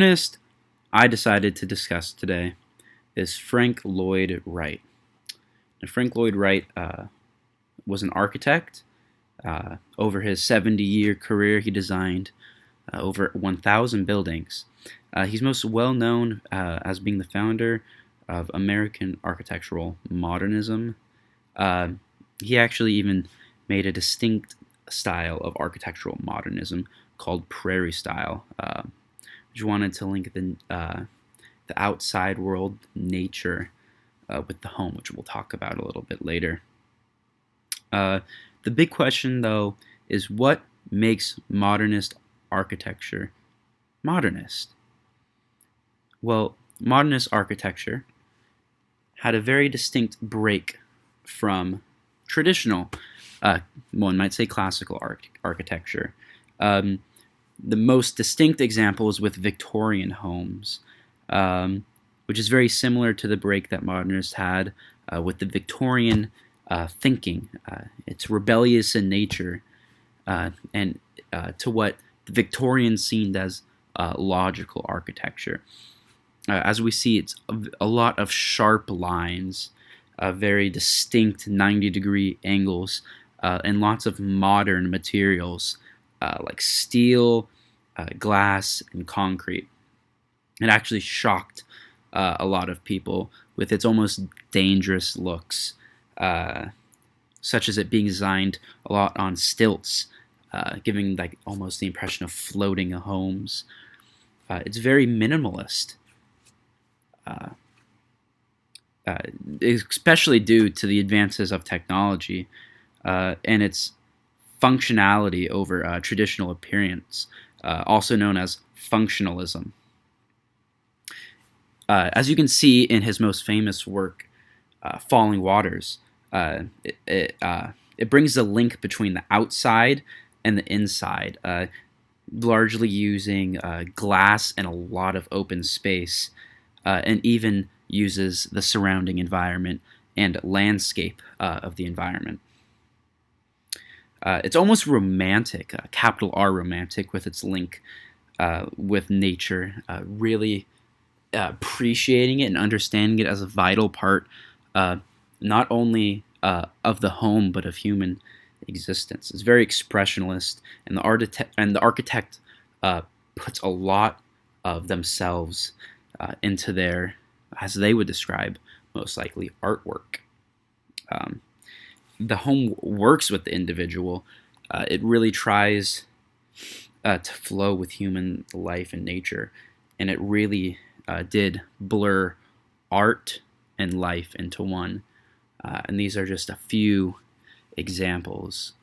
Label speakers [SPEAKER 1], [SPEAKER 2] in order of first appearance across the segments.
[SPEAKER 1] Artist I decided to discuss today is Frank Lloyd Wright. Now, Frank Lloyd Wright was an architect. Over his 70-year career, he designed over 1,000 buildings. He's most well known as being the founder of American architectural modernism. He actually even made a distinct style of architectural modernism called prairie style. Just wanted to link the outside world, nature, with the home, which we'll talk about a little bit later. The big question, though, is what makes modernist architecture modernist? Well, modernist architecture had a very distinct break from traditional, one might say classical architecture. The most distinct example is with Victorian homes, which is very similar to the break that modernists had with the Victorian thinking. It's rebellious in nature and to what the Victorians seen as logical architecture. As we see, it's a lot of sharp lines, very distinct 90-degree angles, and lots of modern materials like steel, glass, and concrete. It actually shocked a lot of people with its almost dangerous looks, such as it being designed a lot on stilts, giving like almost the impression of floating homes. It's very minimalist, especially due to the advances of technology and its functionality over traditional appearance, also known as functionalism. As you can see in his most famous work, Falling Waters, it brings the link between the outside and the inside, largely using glass and a lot of open space, and even uses the surrounding environment and landscape of the environment. It's almost romantic, capital R romantic, with its link with nature, really appreciating it and understanding it as a vital part, not only of the home, but of human existence. It's very expressionist, and the architect puts a lot of themselves into their, as they would describe, most likely artwork. The home works with the individual. It really tries to flow with human life and nature, and it really did blur art and life into one. And these are just a few examples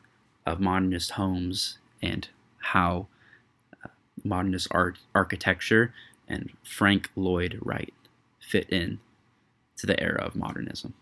[SPEAKER 1] of modernist homes and how modernist architecture and Frank Lloyd Wright fit in to the era of modernism.